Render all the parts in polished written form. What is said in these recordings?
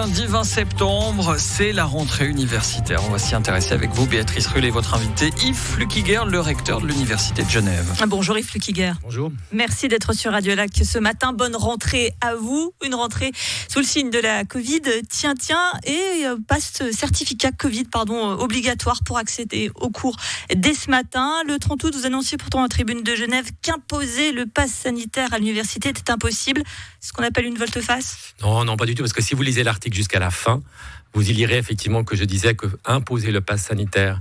lundi 20 septembre, c'est la rentrée universitaire. On va s'y intéresser avec vous, Béatrice Rulle, et votre invité Yves Flukiger, le recteur de l'Université de Genève. Bonjour Yves Flukiger. Bonjour. Merci d'être sur Radio Lac ce matin. Bonne rentrée à vous. Une rentrée sous le signe de la Covid. Tiens, et passe certificat Covid, obligatoire pour accéder aux cours dès ce matin. Le 30 août, vous annonciez pourtant en tribune de Genève qu'imposer le pass sanitaire à l'université était impossible. C'est ce qu'on appelle une volte-face ? Non, pas du tout, parce que si vous lisez l'article jusqu'à la fin, vous y lirez effectivement que je disais que imposer le pass sanitaire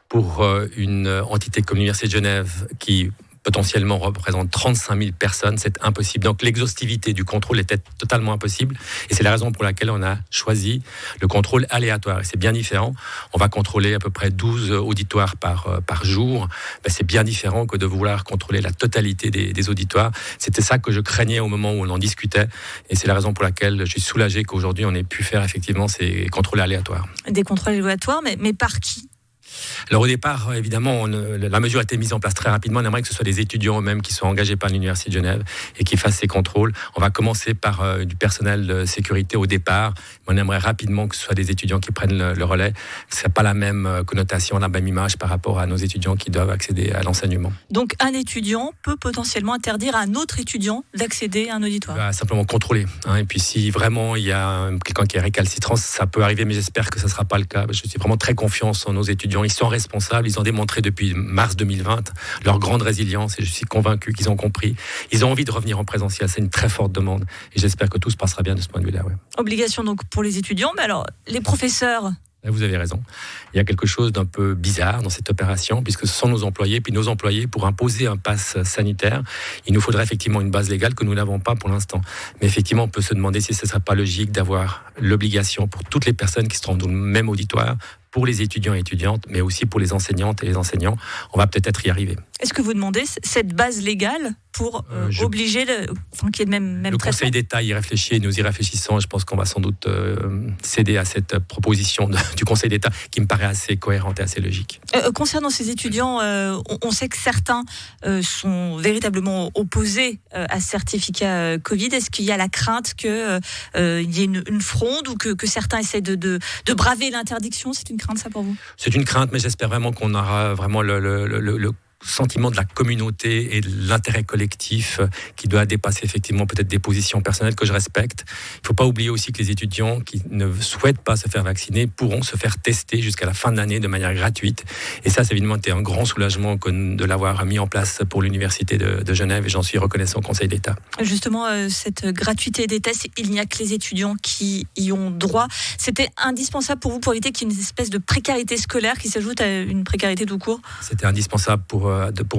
pour une entité comme l'Université de Genève qui potentiellement représente 35 000 personnes, c'est impossible. Donc l'exhaustivité du contrôle était totalement impossible et c'est la raison pour laquelle on a choisi le contrôle aléatoire. Et c'est bien différent. On va contrôler à peu près 12 auditoires par jour. C'est bien différent que de vouloir contrôler la totalité des auditoires. C'était ça que je craignais au moment où on en discutait et c'est la raison pour laquelle je suis soulagé qu'aujourd'hui on ait pu faire effectivement ces contrôles aléatoires. Des contrôles aléatoires, mais par qui ? Alors au départ, évidemment, la mesure a été mise en place très rapidement. On aimerait que ce soit des étudiants eux-mêmes qui soient engagés par l'Université de Genève et qui fassent ces contrôles. On va commencer par du personnel de sécurité au départ. On aimerait rapidement que ce soit des étudiants qui prennent le relais. Ce n'est pas la même connotation, la même image par rapport à nos étudiants qui doivent accéder à l'enseignement. Donc un étudiant peut potentiellement interdire à un autre étudiant d'accéder à un auditoire ? Il va simplement contrôler. Et puis si vraiment il y a quelqu'un qui est récalcitrant, ça peut arriver, mais j'espère que ça ne sera pas le cas. Je suis vraiment très confiant en nos étudiants. Ils sont responsables, ils ont démontré depuis mars 2020 leur grande résilience et je suis convaincu qu'ils ont compris. Ils ont envie de revenir en présentiel, c'est une très forte demande et j'espère que tout se passera bien de ce point de vue-là. Ouais. Obligation donc pour les étudiants, mais alors les professeurs ? Vous avez raison. Il y a quelque chose d'un peu bizarre dans cette opération, puisque ce sont nos employés. Puis nos employés, pour imposer un pass sanitaire, il nous faudrait effectivement une base légale que nous n'avons pas pour l'instant. Mais effectivement, on peut se demander si ce ne serait pas logique d'avoir l'obligation pour toutes les personnes qui se trouvent dans le même auditoire, pour les étudiants et étudiantes, mais aussi pour les enseignantes et les enseignants. On va peut-être y arriver. Est-ce que vous demandez cette base légale pour obliger qu'il y ait le même Le traitement ? Conseil d'État y réfléchit et nous y réfléchissons. Je pense qu'on va sans doute céder à cette proposition du Conseil d'État qui me paraît assez cohérente et assez logique. Concernant ces étudiants, on sait que certains sont véritablement opposés à ce certificat Covid. Est-ce qu'il y a la crainte qu'il y ait une fronde ou que certains essaient de braver l'interdiction ? C'est une crainte, ça, pour vous ? C'est une crainte, mais j'espère vraiment qu'on aura vraiment le sentiment de la communauté et de l'intérêt collectif qui doit dépasser effectivement peut-être des positions personnelles que je respecte. Il ne faut pas oublier aussi que les étudiants qui ne souhaitent pas se faire vacciner pourront se faire tester jusqu'à la fin de l'année de manière gratuite. Et ça, c'est évidemment un grand soulagement de l'avoir mis en place pour l'Université de Genève et j'en suis reconnaissant au Conseil d'État. Justement, cette gratuité des tests, il n'y a que les étudiants qui y ont droit. C'était indispensable pour vous pour éviter qu'il y ait une espèce de précarité scolaire qui s'ajoute à une précarité tout court ? C'était indispensable pour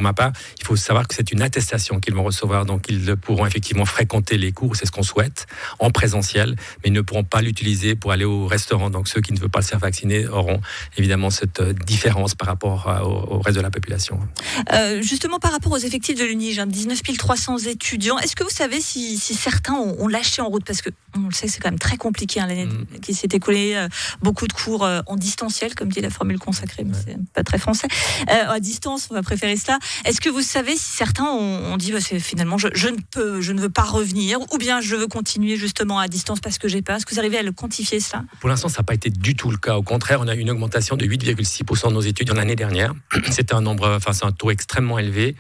ma part. Il faut savoir que c'est une attestation qu'ils vont recevoir, donc ils pourront effectivement fréquenter les cours, c'est ce qu'on souhaite, en présentiel, mais ils ne pourront pas l'utiliser pour aller au restaurant. Donc ceux qui ne veulent pas se faire vacciner auront évidemment cette différence par rapport au reste de la population. Justement, par rapport aux effectifs de l'UNIG, 19 300 étudiants, est-ce que vous savez si certains ont lâché en route ? Parce que on le sait, c'est quand même très compliqué, l'année qui s'est écoulée, beaucoup de cours en distanciel, comme dit la formule consacrée, mais c'est pas très français. À distance, on va préférer cela. Est-ce que vous savez si certains ont dit finalement je ne veux pas revenir, ou bien je veux continuer justement à distance parce que j'ai peur ? Est-ce que vous arrivez à le quantifier, cela ? Pour l'instant, ça n'a pas été du tout le cas. Au contraire, on a eu une augmentation de 8,6% de nos étudiants l'année dernière. C'est un taux extrêmement élevé.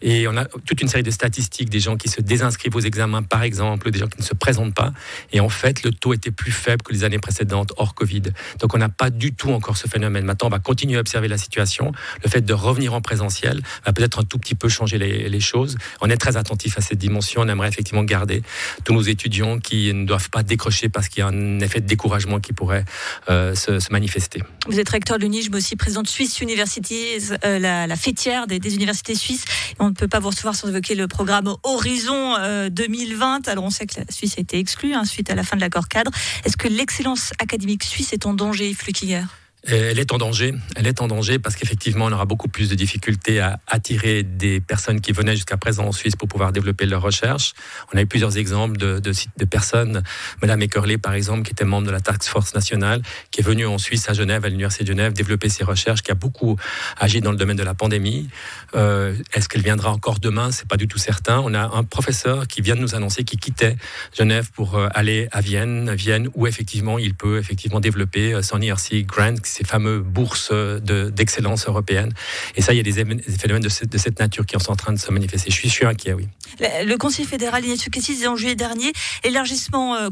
Et on a toute une série de statistiques, des gens qui se désinscrivent aux examens, par exemple, des gens qui ne se présentent pas. Et en fait, le taux était plus faible que les années précédentes, hors Covid. Donc on n'a pas du tout encore ce phénomène. Maintenant, on va continuer à observer la situation. Le fait de revenir en présentiel va peut-être un tout petit peu changer les choses. On est très attentif à cette dimension. On aimerait effectivement garder tous nos étudiants qui ne doivent pas décrocher parce qu'il y a un effet de découragement qui pourrait se manifester. Vous êtes recteur de l'UNIG, mais aussi président de Swiss Universities, la fêtière des universités suisses. Et on ne peut pas vous recevoir sans évoquer le programme Horizon 2020. Alors on sait que la Suisse a été exclue suite à la fin de l'accord cadre. Est-ce que l'excellence académique suisse est en danger, Flukiger ? Elle est en danger. Elle est en danger parce qu'effectivement, on aura beaucoup plus de difficultés à attirer des personnes qui venaient jusqu'à présent en Suisse pour pouvoir développer leurs recherches. On a eu plusieurs exemples de personnes. Madame Eckerlé, par exemple, qui était membre de la Task Force nationale, qui est venue en Suisse, à Genève, à l'Université de Genève, développer ses recherches, qui a beaucoup agi dans le domaine de la pandémie. Est-ce qu'elle viendra encore demain ? C'est pas du tout certain. On a un professeur qui vient de nous annoncer qu'il quittait Genève pour aller à Vienne, où effectivement, il peut effectivement développer son ERC Grant, ces fameuses bourses d'excellence européenne. Et ça, il y a des phénomènes de cette nature qui sont en train de se manifester. Je suis inquiet, oui. Le Conseil fédéral Inetsukaitis disait en juillet dernier,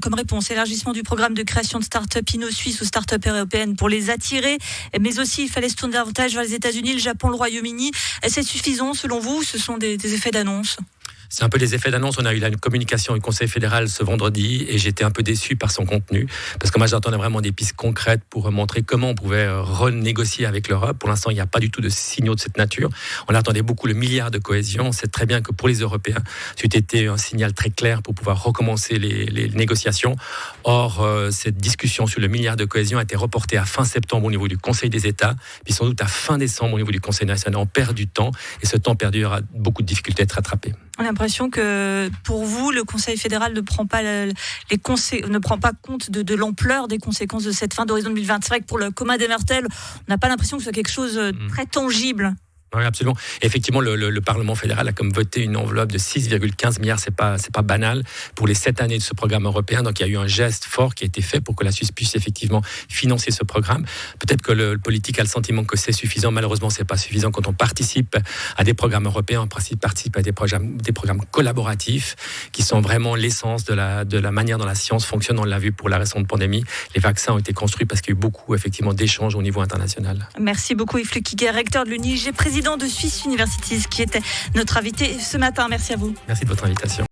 comme réponse, élargissement du programme de création de start-up inno-suisse ou start-up européenne pour les attirer, mais aussi il fallait se tourner davantage vers les États-Unis, le Japon, le Royaume-Uni. C'est suffisant selon vous ou ce sont des effets d'annonce ? C'est un peu des effets d'annonce. On a eu une communication du Conseil fédéral ce vendredi et j'étais un peu déçu par son contenu parce que moi j'attendais vraiment des pistes concrètes pour montrer comment on pouvait renégocier avec l'Europe. Pour l'instant, il n'y a pas du tout de signaux de cette nature. On attendait beaucoup le milliard de cohésion. On sait très bien que pour les Européens, c'était été un signal très clair pour pouvoir recommencer les négociations. Or, cette discussion sur le milliard de cohésion a été reportée à fin septembre au niveau du Conseil des États, puis sans doute à fin décembre au niveau du Conseil national. On perd du temps et ce temps perdu aura beaucoup de difficultés à être rattrapé. On a l'impression que pour vous, le Conseil fédéral ne prend pas compte de l'ampleur des conséquences de cette fin d'horizon 2020. C'est vrai que pour le commun des mortels, on n'a pas l'impression que ce soit quelque chose de très tangible. Oui, absolument. Effectivement, le Parlement fédéral a comme voté une enveloppe de 6,15 milliards. C'est pas banal pour les 7 années de ce programme européen. Donc, il y a eu un geste fort qui a été fait pour que la Suisse puisse effectivement financer ce programme. Peut-être que le politique a le sentiment que c'est suffisant. Malheureusement, c'est pas suffisant. Quand on participe à des programmes européens, on participe à des programmes collaboratifs qui sont vraiment l'essence de la manière dont la science fonctionne. On l'a vu pour la récente pandémie. Les vaccins ont été construits parce qu'il y a eu beaucoup, effectivement, d'échanges au niveau international. Merci beaucoup, Yves Flueckiger, recteur de l'UNIG, président de Swiss Universities, qui était notre invité ce matin. Merci à vous. Merci de votre invitation.